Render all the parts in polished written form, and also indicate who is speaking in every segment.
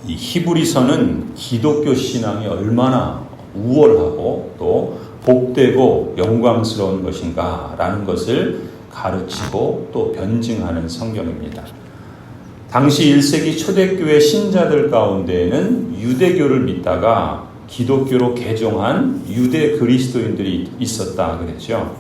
Speaker 1: 이 히브리서는 기독교 신앙이 얼마나 우월하고 또 복되고 영광스러운 것인가라는 것을 가르치고 또 변증하는 성경입니다. 당시 1세기 초대교회 신자들 가운데에는 유대교를 믿다가 기독교로 개종한 유대 그리스도인들이 있었다 그랬죠.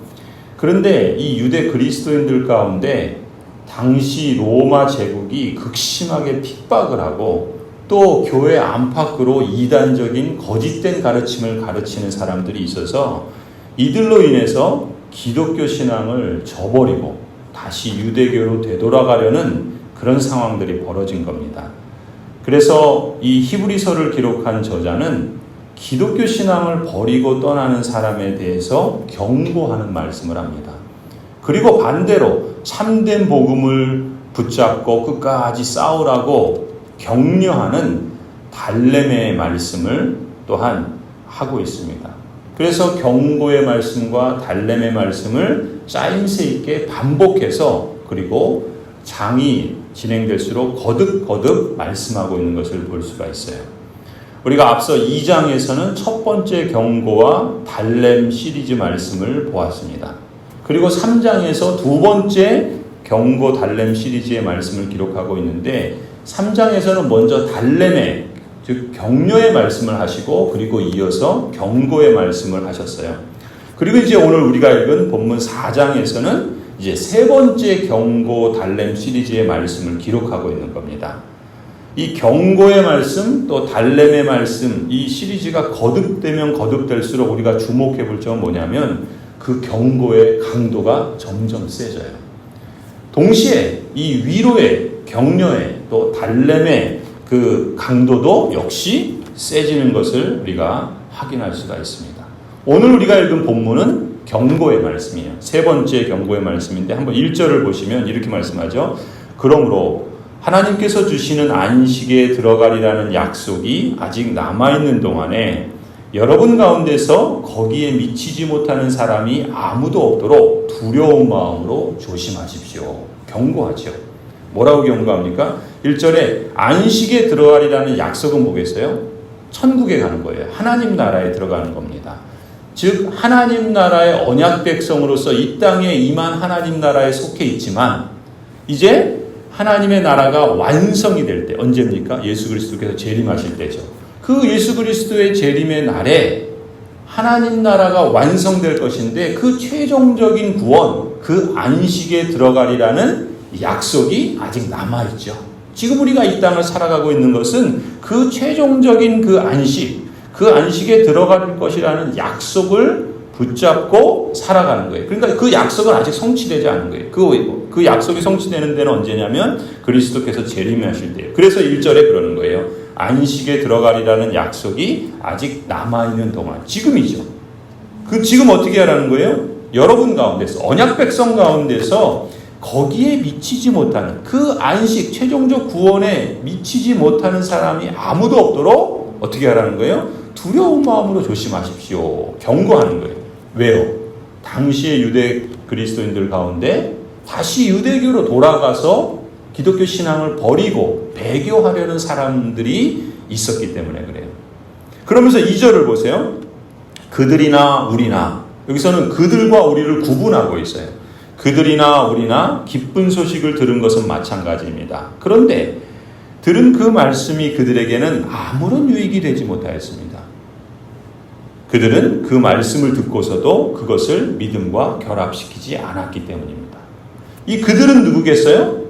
Speaker 1: 그런데 이 유대 그리스도인들 가운데 당시 로마 제국이 극심하게 핍박을 하고 또 교회 안팎으로 이단적인 거짓된 가르침을 가르치는 사람들이 있어서 이들로 인해서 기독교 신앙을 저버리고 다시 유대교로 되돌아가려는 그런 상황들이 벌어진 겁니다. 그래서 이 히브리서를 기록한 저자는 기독교 신앙을 버리고 떠나는 사람에 대해서 경고하는 말씀을 합니다. 그리고 반대로 참된 복음을 붙잡고 끝까지 싸우라고 격려하는 달렘의 말씀을 또한 하고 있습니다. 그래서 경고의 말씀과 달렘의 말씀을 짜임새 있게 반복해서 그리고 장이 진행될수록 거듭거듭 말씀하고 있는 것을 볼 수가 있어요. 우리가 앞서 2장에서는 첫 번째 경고와 달렘 시리즈 말씀을 보았습니다. 그리고 3장에서 두 번째 경고 달렘 시리즈의 말씀을 기록하고 있는데 3장에서는 먼저 달렘의 즉 격려의 말씀을 하시고 그리고 이어서 경고의 말씀을 하셨어요. 그리고 이제 오늘 우리가 읽은 본문 4장에서는 이제 세 번째 경고 달렘 시리즈의 말씀을 기록하고 있는 겁니다. 이 경고의 말씀 또 달렘의 말씀 이 시리즈가 거듭되면 거듭될수록 우리가 주목해 볼 점은 뭐냐면 그 경고의 강도가 점점 세져요. 동시에 이 위로의 격려의 또 달렘의 그 강도도 역시 세지는 것을 우리가 확인할 수가 있습니다. 오늘 우리가 읽은 본문은 경고의 말씀이에요. 세 번째 경고의 말씀인데 한번 1절을 보시면 이렇게 말씀하죠. 그러므로 하나님께서 주시는 안식에 들어가리라는 약속이 아직 남아있는 동안에 여러분 가운데서 거기에 미치지 못하는 사람이 아무도 없도록 두려운 마음으로 조심하십시오. 경고하죠. 뭐라고 경고합니까? 1절에 안식에 들어가리라는 약속은 뭐겠어요? 천국에 가는 거예요. 하나님 나라에 들어가는 겁니다. 즉 하나님 나라의 언약 백성으로서 이 땅에 임한 하나님 나라에 속해 있지만 이제 하나님의 나라가 완성이 될 때 언제입니까? 예수 그리스도께서 재림하실 때죠. 그 예수 그리스도의 재림의 날에 하나님 나라가 완성될 것인데 그 최종적인 구원, 그 안식에 들어가리라는 약속이 아직 남아있죠. 지금 우리가 이 땅을 살아가고 있는 것은 그 최종적인 그 안식에 들어갈 것이라는 약속을 붙잡고 살아가는 거예요. 그러니까 그 약속은 아직 성취되지 않은 거예요. 그 약속이 성취되는 데는 언제냐면 그리스도께서 재림하실 때예요. 그래서 1절에 그러는 거예요. 안식에 들어가리라는 약속이 아직 남아있는 동안 지금이죠. 그 지금 어떻게 하라는 거예요? 여러분 가운데서 언약 백성 가운데서 거기에 미치지 못하는 그 안식 최종적 구원에 미치지 못하는 사람이 아무도 없도록 어떻게 하라는 거예요? 두려운 마음으로 조심하십시오. 경고하는 거예요. 왜요? 당시의 유대 그리스도인들 가운데 다시 유대교로 돌아가서 기독교 신앙을 버리고 배교하려는 사람들이 있었기 때문에 그래요. 그러면서 2절을 보세요. 그들이나 우리나 여기서는 그들과 우리를 구분하고 있어요. 그들이나 우리나 기쁜 소식을 들은 것은 마찬가지입니다. 그런데 들은 그 말씀이 그들에게는 아무런 유익이 되지 못하였습니다. 그들은 그 말씀을 듣고서도 그것을 믿음과 결합시키지 않았기 때문입니다. 이 그들은 누구겠어요?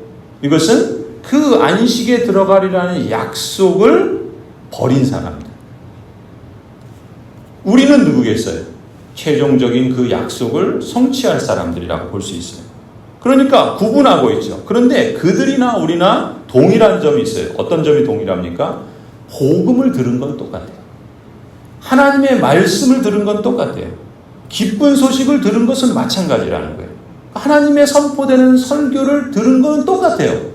Speaker 1: 이것은 그 안식에 들어가리라는 약속을 버린 사람들. 우리는 누구겠어요? 최종적인 그 약속을 성취할 사람들이라고 볼 수 있어요. 그러니까 구분하고 있죠. 그런데 그들이나 우리나 동일한 점이 있어요. 어떤 점이 동일합니까? 복음을 들은 건 똑같아요. 하나님의 말씀을 들은 건 똑같아요. 기쁜 소식을 들은 것은 마찬가지라는 거예요. 하나님의 선포되는 설교를 들은 건 똑같아요.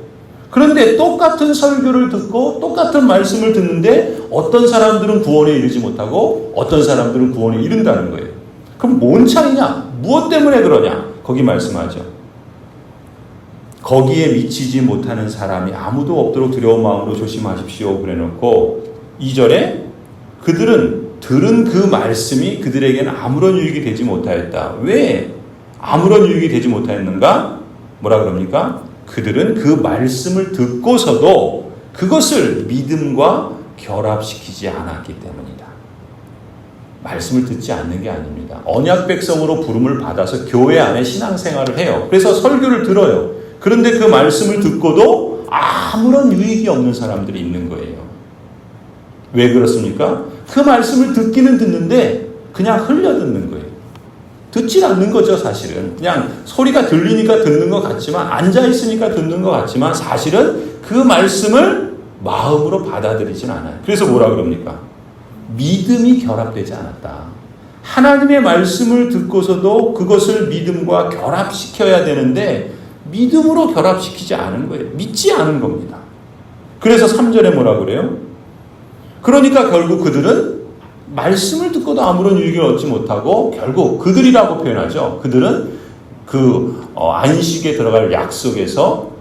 Speaker 1: 그런데 똑같은 설교를 듣고 똑같은 말씀을 듣는데 어떤 사람들은 구원에 이르지 못하고 어떤 사람들은 구원에 이른다는 거예요. 그럼 뭔 차이냐? 무엇 때문에 그러냐? 거기 말씀하죠. 거기에 미치지 못하는 사람이 아무도 없도록 두려운 마음으로 조심하십시오. 그래놓고 2절에 그들은 들은 그 말씀이 그들에게는 아무런 유익이 되지 못하였다. 왜 아무런 유익이 되지 못하였는가? 뭐라 그럽니까? 그들은 그 말씀을 듣고서도 그것을 믿음과 결합시키지 않았기 때문이다. 말씀을 듣지 않는 게 아닙니다. 언약 백성으로 부름을 받아서 교회 안에 신앙생활을 해요. 그래서 설교를 들어요. 그런데 그 말씀을 듣고도 아무런 유익이 없는 사람들이 있는 거예요. 왜 그렇습니까? 그 말씀을 듣기는 듣는데 그냥 흘려듣는 거예요. 듣지 않는 거죠, 사실은. 그냥 소리가 들리니까 듣는 것 같지만, 앉아있으니까 듣는 것 같지만, 사실은 그 말씀을 마음으로 받아들이진 않아요. 그래서 뭐라 그럽니까? 믿음이 결합되지 않았다. 하나님의 말씀을 듣고서도 그것을 믿음과 결합시켜야 되는데, 믿음으로 결합시키지 않은 거예요. 믿지 않은 겁니다. 그래서 3절에 뭐라 그래요? 그러니까 결국 그들은 말씀을 듣고도 아무런 유익을 얻지 못하고 결국 그들이라고 표현하죠. 그들은 안식에 들어갈 약속에서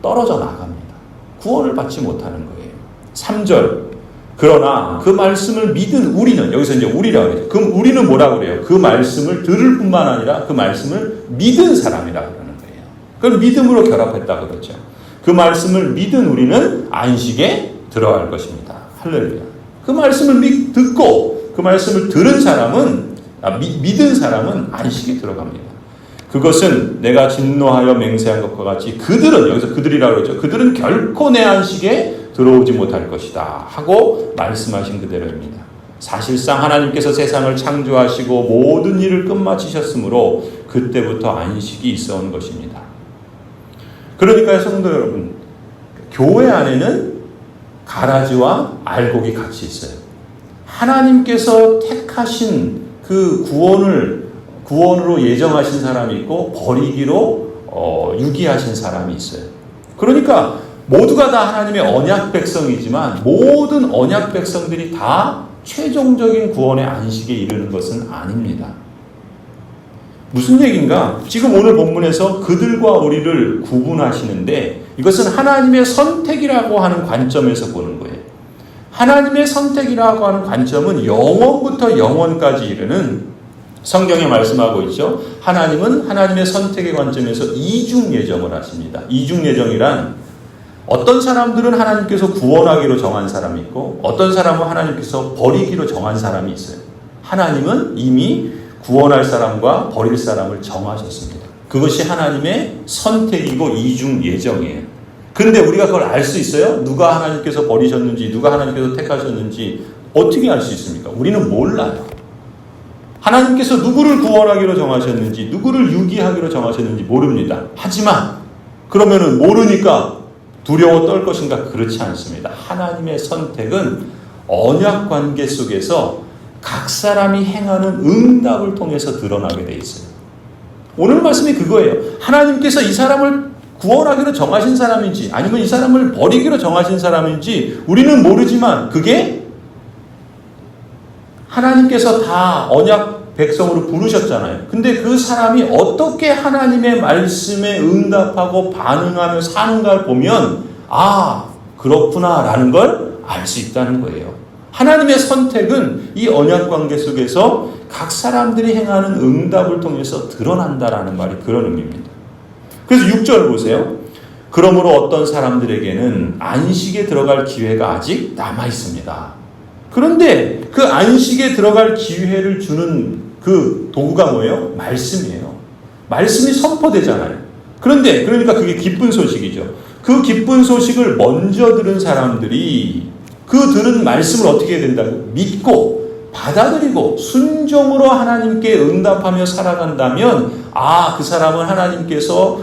Speaker 1: 떨어져 나갑니다. 구원을 받지 못하는 거예요. 3절. 그러나 그 말씀을 믿은 우리는, 여기서 이제 우리라고 해요. 그럼 우리는 뭐라고 그래요? 그 말씀을 들을 뿐만 아니라 그 말씀을 믿은 사람이라고 그러는 거예요. 그걸 믿음으로 결합했다고 그러죠. 그 말씀을 믿은 우리는 안식에 들어갈 것입니다. 할렐루야. 그 말씀을 듣고 그 말씀을 들은 사람은, 믿은 사람은 안식에 들어갑니다. 그것은 내가 진노하여 맹세한 것과 같이 그들은, 여기서 그들이라고 그러죠. 그들은 결코 내 안식에 들어오지 못할 것이다 하고 말씀하신 그대로입니다. 사실상 하나님께서 세상을 창조하시고 모든 일을 끝마치셨으므로 그때부터 안식이 있어 온 것입니다. 그러니까 성도 여러분, 교회 안에는 가라지와 알곡이 같이 있어요. 하나님께서 택하신 그 구원으로 예정하신 사람이 있고 버리기로 유기하신 사람이 있어요. 그러니까 모두가 다 하나님의 언약 백성이지만 모든 언약 백성들이 다 최종적인 구원의 안식에 이르는 것은 아닙니다. 무슨 얘기인가? 지금 오늘 본문에서 그들과 우리를 구분하시는데 이것은 하나님의 선택이라고 하는 관점에서 보는 거예요. 하나님의 선택이라고 하는 관점은 영원부터 영원까지 이르는, 성경에 말씀하고 있죠. 하나님은 하나님의 선택의 관점에서 이중 예정을 하십니다. 이중 예정이란 어떤 사람들은 하나님께서 구원하기로 정한 사람이 있고 어떤 사람은 하나님께서 버리기로 정한 사람이 있어요. 하나님은 이미 구원할 사람과 버릴 사람을 정하셨습니다. 그것이 하나님의 선택이고 이중 예정이에요. 근데 우리가 그걸 알 수 있어요? 누가 하나님께서 버리셨는지, 누가 하나님께서 택하셨는지 어떻게 알 수 있습니까? 우리는 몰라요. 하나님께서 누구를 구원하기로 정하셨는지, 누구를 유기하기로 정하셨는지 모릅니다. 하지만 그러면은 모르니까 두려워 떨 것인가? 그렇지 않습니다. 하나님의 선택은 언약 관계 속에서 각 사람이 행하는 응답을 통해서 드러나게 돼 있어요. 오늘 말씀이 그거예요. 하나님께서 이 사람을 구원하기로 정하신 사람인지 아니면 이 사람을 버리기로 정하신 사람인지 우리는 모르지만 그게 하나님께서 다 언약 백성으로 부르셨잖아요. 근데 그 사람이 어떻게 하나님의 말씀에 응답하고 반응하며 사는가를 보면 그렇구나 라는 걸 알 수 있다는 거예요. 하나님의 선택은 이 언약 관계 속에서 각 사람들이 행하는 응답을 통해서 드러난다라는 말이 그런 의미입니다. 그래서 6절 보세요. 그러므로 어떤 사람들에게는 안식에 들어갈 기회가 아직 남아 있습니다. 그런데 그 안식에 들어갈 기회를 주는 그 도구가 뭐예요? 말씀이에요. 말씀이 선포되잖아요. 그러니까 그게 기쁜 소식이죠. 그 기쁜 소식을 먼저 들은 사람들이 그 들은 말씀을 어떻게 해야 된다고? 믿고 받아들이고 순종으로 하나님께 응답하며 살아간다면 그 사람은 하나님께서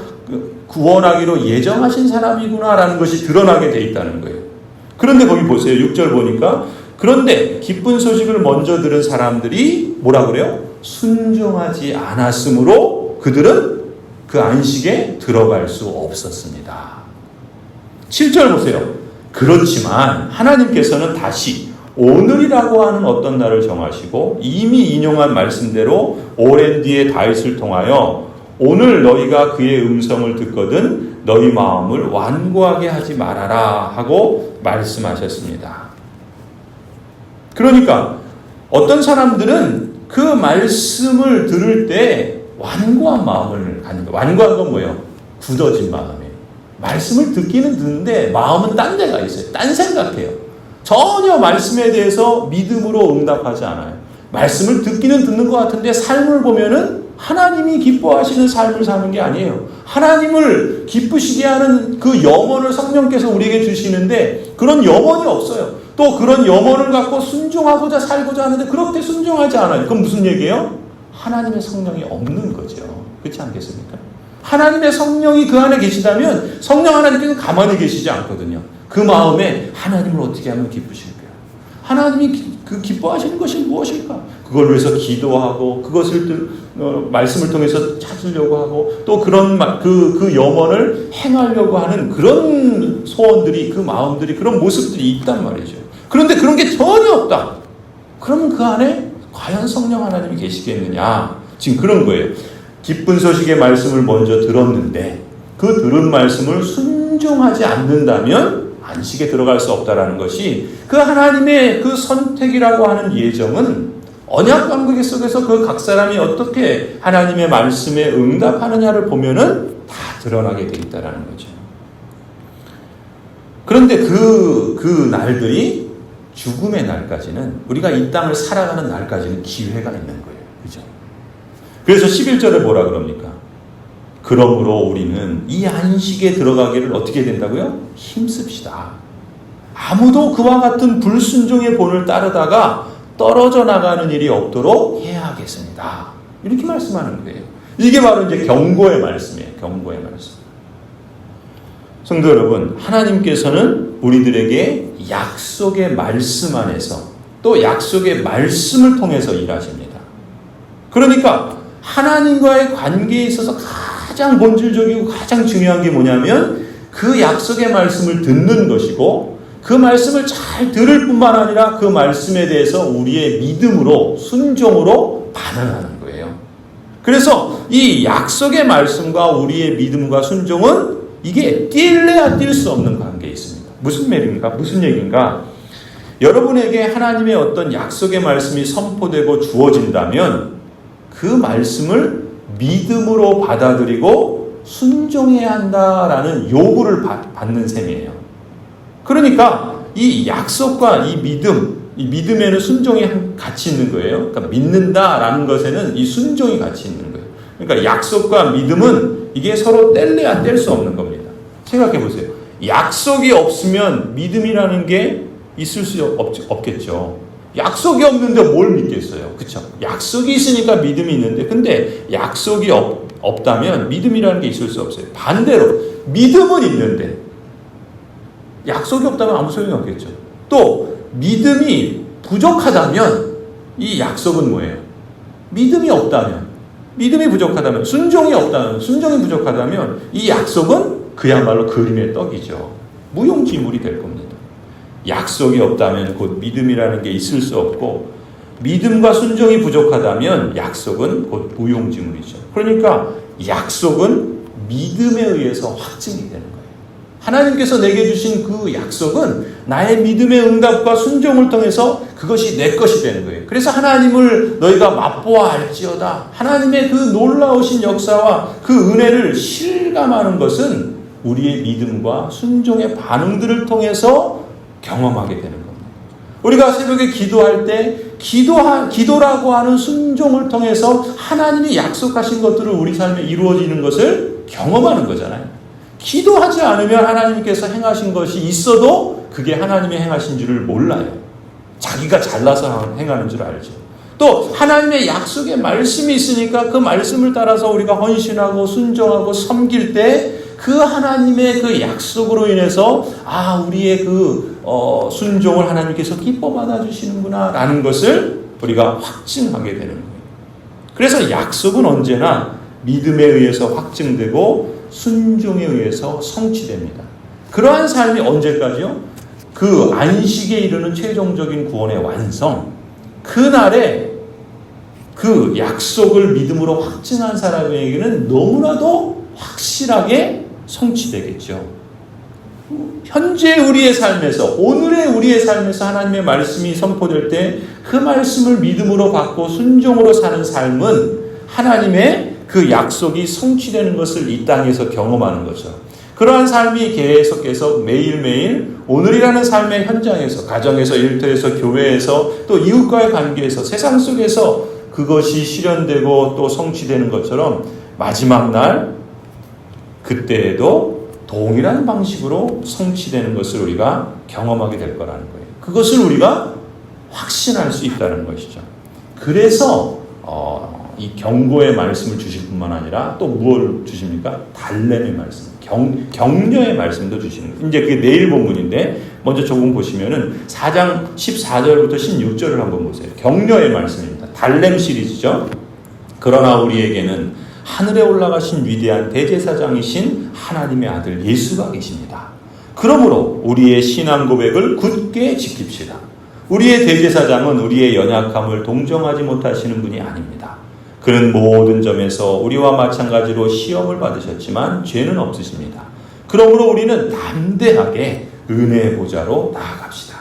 Speaker 1: 구원하기로 예정하신 사람이구나라는 것이 드러나게 돼 있다는 거예요. 그런데 거기 보세요. 6절 보니까 그런데 기쁜 소식을 먼저 들은 사람들이 뭐라 그래요? 순종하지 않았으므로 그들은 그 안식에 들어갈 수 없었습니다. 7절 보세요. 그렇지만 하나님께서는 다시 오늘이라고 하는 어떤 날을 정하시고 이미 인용한 말씀대로 오랜 뒤에 다윗을 통하여 오늘 너희가 그의 음성을 듣거든 너희 마음을 완고하게 하지 말아라 하고 말씀하셨습니다. 그러니까 어떤 사람들은 그 말씀을 들을 때 완고한 마음을 갖는 거예요. 완고한 건 뭐예요? 굳어진 마음이에요. 말씀을 듣기는 듣는데 마음은 딴 데가 있어요. 딴 생각해요. 전혀 말씀에 대해서 믿음으로 응답하지 않아요. 말씀을 듣기는 듣는 것 같은데 삶을 보면은 하나님이 기뻐하시는 삶을 사는 게 아니에요. 하나님을 기쁘시게 하는 그 염원을 성령께서 우리에게 주시는데 그런 염원이 없어요. 또 그런 염원을 갖고 순종하고자 살고자 하는데 그렇게 순종하지 않아요. 그건 무슨 얘기예요? 하나님의 성령이 없는 거죠. 그렇지 않겠습니까? 하나님의 성령이 그 안에 계시다면 성령 하나님께서 가만히 계시지 않거든요. 그 마음에 하나님을 어떻게 하면 기쁘실까요? 하나님이 기뻐하시는 것이 무엇일까? 그걸 위해서 기도하고 그것을 말씀을 통해서 찾으려고 하고 또 그런 그 염원을 행하려고 하는 그런 소원들이 그 마음들이 그런 모습들이 있단 말이죠. 그런데 그런 게 전혀 없다. 그러면 그 안에 과연 성령 하나님이 계시겠느냐? 지금 그런 거예요. 기쁜 소식의 말씀을 먼저 들었는데 그 들은 말씀을 순종하지 않는다면 안식에 들어갈 수 없다라는 것이 그 하나님의 그 선택이라고 하는 예정은 언약 관계 속에서 그 각 사람이 어떻게 하나님의 말씀에 응답하느냐를 보면은 다 드러나게 돼 있다라는 거죠. 그런데 그 날들이 죽음의 날까지는 우리가 이 땅을 살아가는 날까지는 기회가 있는 거예요. 그죠? 그래서 11절에 뭐라 그럽니까? 그러므로 우리는 이 안식에 들어가기를 어떻게 된다고요? 힘씁시다. 아무도 그와 같은 불순종의 본을 따르다가 떨어져 나가는 일이 없도록 해야 하겠습니다. 이렇게 말씀하는 거예요. 이게 바로 이제 경고의 말씀이에요. 경고의 말씀. 성도 여러분, 하나님께서는 우리들에게 약속의 말씀 안에서 또 약속의 말씀을 통해서 일하십니다. 그러니까 하나님과의 관계에 있어서 가장 본질적이고 가장 중요한 게 뭐냐면 그 약속의 말씀을 듣는 것이고 그 말씀을 잘 들을 뿐만 아니라 그 말씀에 대해서 우리의 믿음으로 순종으로 반응하는 거예요. 그래서 이 약속의 말씀과 우리의 믿음과 순종은 이게 뛸래야 뛸 수 없는 관계에 있습니다. 무슨 말입니까? 무슨 얘기인가? 여러분에게 하나님의 어떤 약속의 말씀이 선포되고 주어진다면 그 말씀을 믿음으로 받아들이고 순종해야 한다라는 요구를 받는 셈이에요. 그러니까 이 약속과 이 믿음에는 순종이 같이 있는 거예요. 그러니까 믿는다라는 것에는 이 순종이 같이 있는 거예요. 그러니까 약속과 믿음은 이게 서로 뗄래야 뗄 수 없는 겁니다. 생각해 보세요. 약속이 없으면 믿음이라는 게 있을 수 없겠죠. 약속이 없는데 뭘 믿겠어요? 그렇죠? 약속이 있으니까 믿음이 있는데 근데 약속이 없다면 믿음이라는 게 있을 수 없어요. 반대로 믿음은 있는데 약속이 없다면 아무 소용이 없겠죠. 또 믿음이 부족하다면 이 약속은 뭐예요? 믿음이 없다면, 믿음이 부족하다면, 순종이 없다면, 순종이 부족하다면 이 약속은 그야말로 그림의 떡이죠. 무용지물이 될 겁니다. 약속이 없다면 곧 믿음이라는 게 있을 수 없고 믿음과 순종이 부족하다면 약속은 곧 무용지물이죠. 그러니까 약속은 믿음에 의해서 확증이 되는 거예요. 하나님께서 내게 주신 그 약속은 나의 믿음의 응답과 순종을 통해서 그것이 내 것이 되는 거예요. 그래서 하나님을 너희가 맛보아 알지어다. 하나님의 그 놀라우신 역사와 그 은혜를 실감하는 것은 우리의 믿음과 순종의 반응들을 통해서 경험하게 되는 겁니다. 우리가 새벽에 기도할 때 기도라고 하는 순종을 통해서 하나님이 약속하신 것들을 우리 삶에 이루어지는 것을 경험하는 거잖아요. 기도하지 않으면 하나님께서 행하신 것이 있어도 그게 하나님의 행하신 줄을 몰라요. 자기가 잘나서 행하는 줄 알죠. 또 하나님의 약속의 말씀이 있으니까 그 말씀을 따라서 우리가 헌신하고 순종하고 섬길 때 그 하나님의 그 약속으로 인해서 우리의 그 순종을 하나님께서 기뻐 받아주시는구나 라는 것을 우리가 확증하게 되는 거예요. 그래서 약속은 언제나 믿음에 의해서 확증되고 순종에 의해서 성취됩니다. 그러한 삶이 언제까지요? 그 안식에 이르는 최종적인 구원의 완성, 그날에 그 약속을 믿음으로 확증한 사람에게는 너무나도 확실하게 성취되겠죠. 현재 우리의 삶에서, 오늘의 우리의 삶에서 하나님의 말씀이 선포될 때 그 말씀을 믿음으로 받고 순종으로 사는 삶은 하나님의 그 약속이 성취되는 것을 이 땅에서 경험하는 거죠. 그러한 삶이 계속해서 매일매일 오늘이라는 삶의 현장에서, 가정에서, 일터에서, 교회에서, 또 이웃과의 관계에서, 세상 속에서 그것이 실현되고 또 성취되는 것처럼 마지막 날 그때에도 동일한 방식으로 성취되는 것을 우리가 경험하게 될 거라는 거예요. 그것을 우리가 확신할 수 있다는 것이죠. 그래서 이 경고의 말씀을 주실 뿐만 아니라 또 무엇을 주십니까? 달렘의 말씀, 격려의 말씀도 주시는 거예요. 이제 그게 내일 본문인데 먼저 조금 보시면은 4장 14절부터 16절을 한번 보세요. 격려의 말씀입니다. 달렘 시리즈죠. 그러나 우리에게는 하늘에 올라가신 위대한 대제사장이신 하나님의 아들 예수가 계십니다. 그러므로 우리의 신앙 고백을 굳게 지킵시다. 우리의 대제사장은 우리의 연약함을 동정하지 못하시는 분이 아닙니다. 그는 모든 점에서 우리와 마찬가지로 시험을 받으셨지만 죄는 없으십니다. 그러므로 우리는 담대하게 은혜의 보좌로 나아갑시다.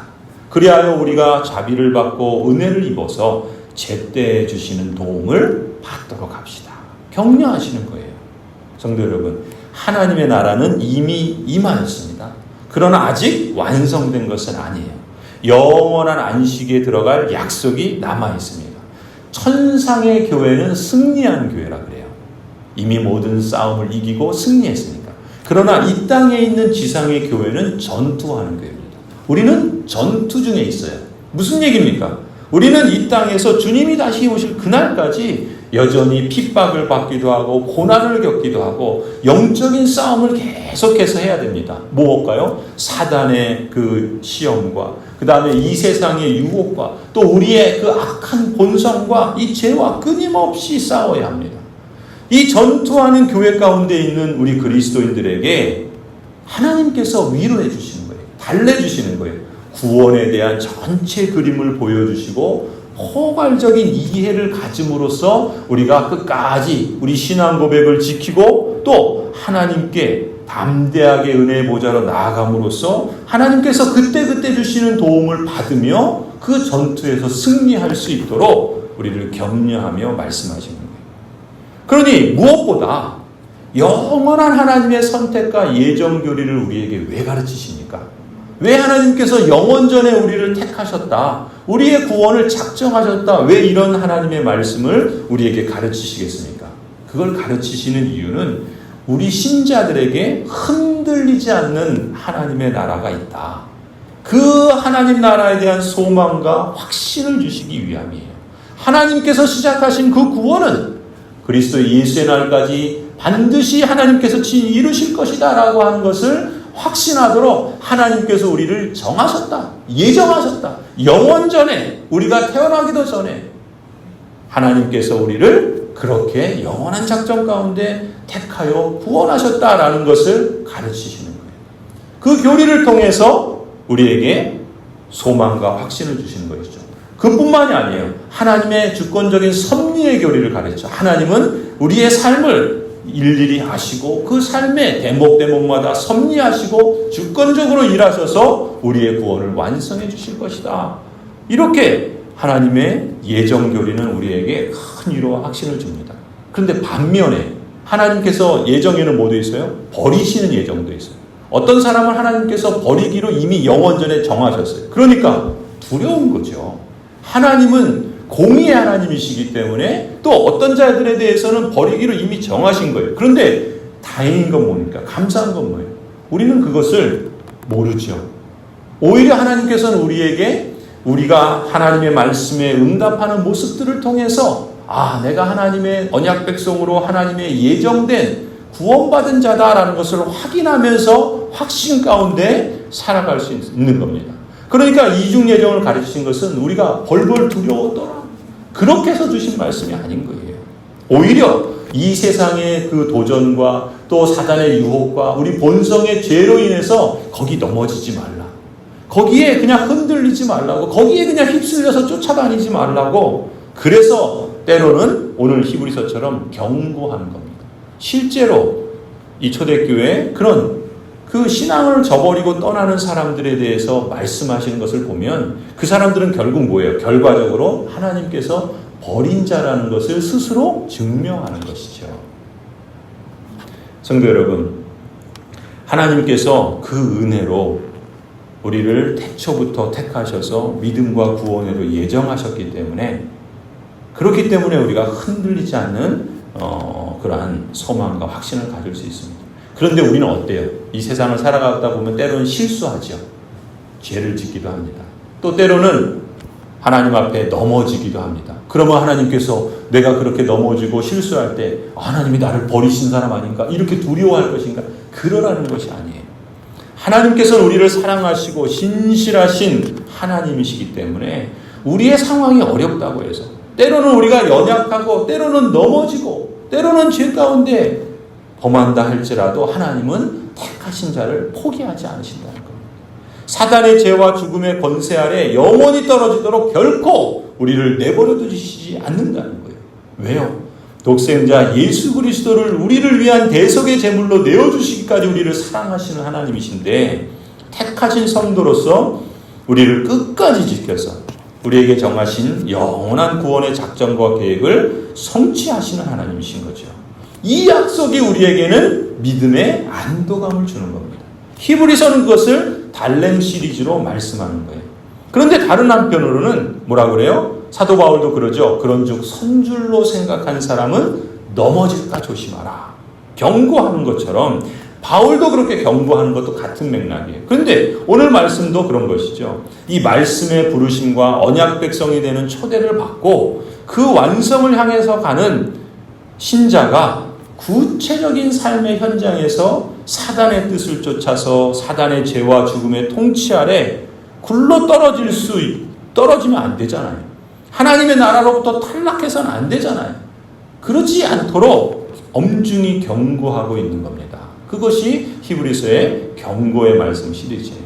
Speaker 1: 그리하여 우리가 자비를 받고 은혜를 입어서 제때 주시는 도움을 받도록 합시다. 격려하시는 거예요. 성도 여러분, 하나님의 나라는 이미 임하였습니다. 그러나 아직 완성된 것은 아니에요. 영원한 안식에 들어갈 약속이 남아 있습니다. 천상의 교회는 승리한 교회라 그래요. 이미 모든 싸움을 이기고 승리했으니까. 그러나 이 땅에 있는 지상의 교회는 전투하는 교회입니다. 우리는 전투 중에 있어요. 무슨 얘기입니까? 우리는 이 땅에서 주님이 다시 오실 그날까지 여전히 핍박을 받기도 하고 고난을 겪기도 하고 영적인 싸움을 계속해서 해야 됩니다. 무엇일까요? 사단의 그 시험과 그 다음에 이 세상의 유혹과 또 우리의 그 악한 본성과 이 죄와 끊임없이 싸워야 합니다. 이 전투하는 교회 가운데 있는 우리 그리스도인들에게 하나님께서 위로해 주시는 거예요. 달래주시는 거예요. 구원에 대한 전체 그림을 보여주시고 포괄적인 이해를 가짐으로써 우리가 끝까지 우리 신앙 고백을 지키고 또 하나님께 담대하게 은혜의 보좌로 나아감으로써 하나님께서 그때그때 주시는 도움을 받으며 그 전투에서 승리할 수 있도록 우리를 격려하며 말씀하시는 거예요. 그러니 무엇보다 영원한 하나님의 선택과 예정 교리를 우리에게 왜 가르치십니까? 왜 하나님께서 영원전에 우리를 택하셨다, 우리의 구원을 작정하셨다, 왜 이런 하나님의 말씀을 우리에게 가르치시겠습니까? 그걸 가르치시는 이유는 우리 신자들에게 흔들리지 않는 하나님의 나라가 있다. 그 하나님 나라에 대한 소망과 확신을 주시기 위함이에요. 하나님께서 시작하신 그 구원은 그리스도 예수의 날까지 반드시 하나님께서 이루실 것이다 라고 하는 것을 확신하도록 하나님께서 우리를 정하셨다, 예정하셨다. 영원 전에, 우리가 태어나기도 전에 하나님께서 우리를 그렇게 영원한 작전 가운데 택하여 구원하셨다라는 것을 가르치시는 거예요. 그 교리를 통해서 우리에게 소망과 확신을 주시는 것이죠. 그뿐만이 아니에요. 하나님의 주권적인 섭리의 교리를 가르쳐. 하나님은 우리의 삶을 일일이 하시고 그 삶의 대목대목마다 섭리하시고 주권적으로 일하셔서 우리의 구원을 완성해 주실 것이다. 이렇게 하나님의 예정 교리는 우리에게 큰 위로와 확신을 줍니다. 그런데 반면에 하나님께서 예정에는 뭐도 있어요? 버리시는 예정도 있어요. 어떤 사람을 하나님께서 버리기로 이미 영원전에 정하셨어요. 그러니까 두려운 거죠. 하나님은 공의의 하나님이시기 때문에 또 어떤 자들에 대해서는 버리기로 이미 정하신 거예요. 그런데 다행인 건 뭡니까? 감사한 건 뭐예요? 우리는 그것을 모르죠. 오히려 하나님께서는 우리에게 우리가 하나님의 말씀에 응답하는 모습들을 통해서 내가 하나님의 언약 백성으로 하나님의 예정된 구원받은 자다라는 것을 확인하면서 확신 가운데 살아갈 수 있는 겁니다. 그러니까 이중 예정을 가르치신 것은 우리가 벌벌 두려웠더라, 그렇게 해서 주신 말씀이 아닌 거예요. 오히려 이 세상의 그 도전과 또 사단의 유혹과 우리 본성의 죄로 인해서 거기 넘어지지 말라, 거기에 그냥 흔들리지 말라고, 거기에 그냥 휩쓸려서 쫓아다니지 말라고, 그래서 때로는 오늘 히브리서처럼 경고하는 겁니다. 실제로 이 초대교회 그런 그 신앙을 저버리고 떠나는 사람들에 대해서 말씀하시는 것을 보면 그 사람들은 결국 뭐예요? 결과적으로 하나님께서 버린 자라는 것을 스스로 증명하는 것이죠. 성도 여러분, 하나님께서 그 은혜로 우리를 태초부터 택하셔서 믿음과 구원으로 예정하셨기 때문에 그렇기 때문에 우리가 흔들리지 않는 그러한 소망과 확신을 가질 수 있습니다. 그런데 우리는 어때요? 이 세상을 살아가다 보면 때로는 실수하죠. 죄를 짓기도 합니다. 또 때로는 하나님 앞에 넘어지기도 합니다. 그러면 하나님께서 내가 그렇게 넘어지고 실수할 때 하나님이 나를 버리신 사람 아닌가? 이렇게 두려워할 것인가? 그러라는 것이 아니에요. 하나님께서는 우리를 사랑하시고 신실하신 하나님이시기 때문에 우리의 상황이 어렵다고 해서 때로는 우리가 연약하고 때로는 넘어지고 때로는 죄 가운데 범한다 할지라도 하나님은 택하신 자를 포기하지 않으신다는 겁니다. 사단의 죄와 죽음의 권세 아래 영원히 떨어지도록 결코 우리를 내버려 두시지 않는다는 거예요. 왜요? 독생자 예수 그리스도를 우리를 위한 대속의 제물로 내어주시기까지 우리를 사랑하시는 하나님이신데 택하신 성도로서 우리를 끝까지 지켜서 우리에게 정하신 영원한 구원의 작정과 계획을 성취하시는 하나님이신 거죠. 이 약속이 우리에게는 믿음의 안도감을 주는 겁니다. 히브리서는 그것을 달렘 시리즈로 말씀하는 거예요. 그런데 다른 한편으로는 뭐라고 그래요? 사도 바울도 그러죠. 그런즉 선줄로 생각한 사람은 넘어질까 조심하라. 경고하는 것처럼 바울도 그렇게 경고하는 것도 같은 맥락이에요. 그런데 오늘 말씀도 그런 것이죠. 이 말씀의 부르심과 언약 백성이 되는 초대를 받고 그 완성을 향해서 가는 신자가 구체적인 삶의 현장에서 사단의 뜻을 쫓아서 사단의 죄와 죽음의 통치 아래 굴러 떨어지면 안 되잖아요. 하나님의 나라로부터 탈락해서는 안 되잖아요. 그러지 않도록 엄중히 경고하고 있는 겁니다. 그것이 히브리서의 경고의 말씀 시리즈예요.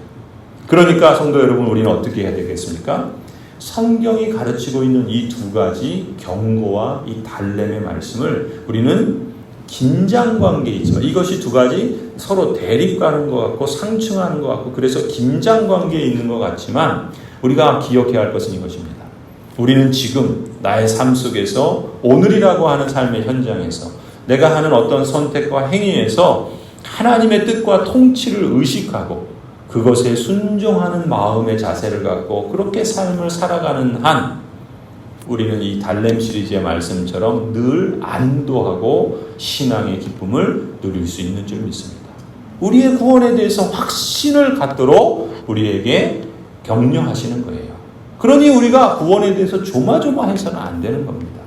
Speaker 1: 그러니까 성도 여러분, 우리는 어떻게 해야 되겠습니까? 성경이 가르치고 있는 이 두 가지 경고와 이 달렘의 말씀을 우리는 긴장관계에 있지만 이것이 두 가지 서로 대립가는 것 같고 상충하는 것 같고 그래서 긴장관계에 있는 것 같지만 우리가 기억해야 할 것은 이것입니다. 우리는 지금 나의 삶 속에서 오늘이라고 하는 삶의 현장에서 내가 하는 어떤 선택과 행위에서 하나님의 뜻과 통치를 의식하고 그것에 순종하는 마음의 자세를 갖고 그렇게 삶을 살아가는 한 우리는 이 달렘 시리즈의 말씀처럼 늘 안도하고 신앙의 기쁨을 누릴 수 있는 줄 믿습니다. 우리의 구원에 대해서 확신을 갖도록 우리에게 격려하시는 거예요. 그러니 우리가 구원에 대해서 조마조마해서는 안 되는 겁니다.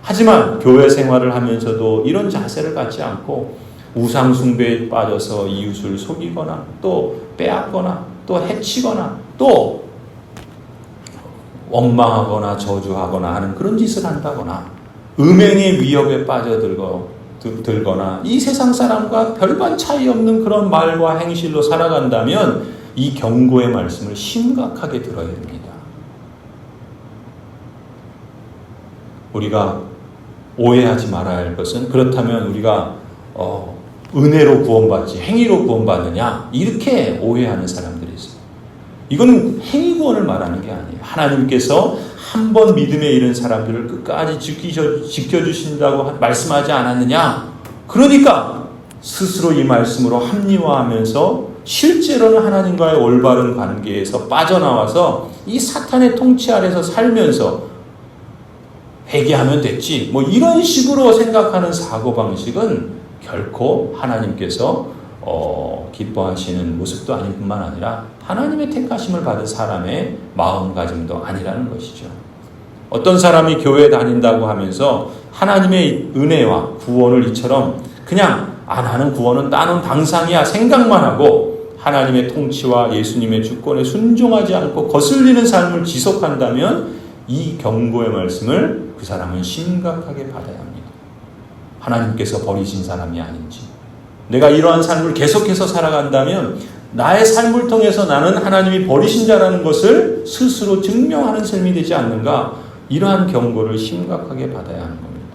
Speaker 1: 하지만 교회 생활을 하면서도 이런 자세를 갖지 않고 우상 숭배에 빠져서 이웃을 속이거나 또 빼앗거나 또 해치거나 또 원망하거나 저주하거나 하는 그런 짓을 한다거나 음행의 위협에 빠져들거나 이 세상 사람과 별반 차이 없는 그런 말과 행실로 살아간다면 이 경고의 말씀을 심각하게 들어야 됩니다. 우리가 오해하지 말아야 할 것은 그렇다면 우리가 은혜로 구원받지 행위로 구원받느냐 이렇게 오해하는 사람들이 있어요. 이거는 행위 구원을 말하는 게 아니에요. 하나님께서 한 번 믿음에 이른 사람들을 끝까지 지켜주신다고 말씀하지 않았느냐. 그러니까 스스로 이 말씀으로 합리화하면서 실제로는 하나님과의 올바른 관계에서 빠져나와서 이 사탄의 통치 아래서 살면서 회개하면 됐지 뭐 이런 식으로 생각하는 사고방식은 결코 하나님께서 기뻐하시는 모습도 아닐 뿐만 아니라 하나님의 택하심을 받은 사람의 마음가짐도 아니라는 것이죠. 어떤 사람이 교회에 다닌다고 하면서 하나님의 은혜와 구원을 이처럼 그냥 나는 구원은 나는 당상이야 생각만 하고 하나님의 통치와 예수님의 주권에 순종하지 않고 거슬리는 삶을 지속한다면 이 경고의 말씀을 그 사람은 심각하게 받아야 합니다. 하나님께서 버리신 사람이 아닌지 내가 이러한 삶을 계속해서 살아간다면 나의 삶을 통해서 나는 하나님이 버리신 자라는 것을 스스로 증명하는 삶이 되지 않는가 이러한 경고를 심각하게 받아야 하는 겁니다.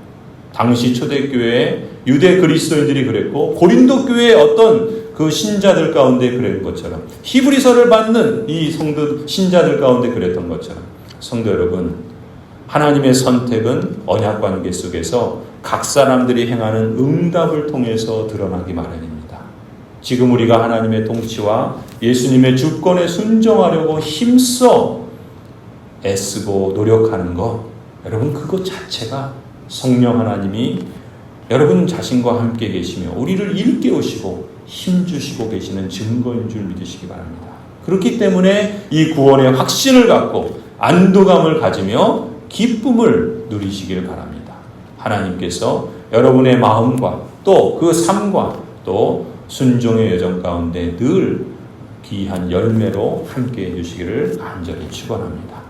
Speaker 1: 당시 초대교회 유대 그리스도인들이 그랬고 고린도 교회의 어떤 그 신자들 가운데 그랬던 것처럼 히브리서를 받는 이 성도 신자들 가운데 그랬던 것처럼 성도 여러분, 하나님의 선택은 언약 관계 속에서 각 사람들이 행하는 응답을 통해서 드러나기 마련입니다. 지금 우리가 하나님의 통치와 예수님의 주권에 순종하려고 힘써 애쓰고 노력하는 것, 여러분 그것 자체가 성령 하나님이 여러분 자신과 함께 계시며 우리를 일깨우시고 힘주시고 계시는 증거인 줄 믿으시기 바랍니다. 그렇기 때문에 이 구원의 확신을 갖고 안도감을 가지며 기쁨을 누리시길 바랍니다. 하나님께서 여러분의 마음과 또 그 삶과 또 순종의 여정 가운데 늘 귀한 열매로 함께 해주시기를 간절히 축원합니다.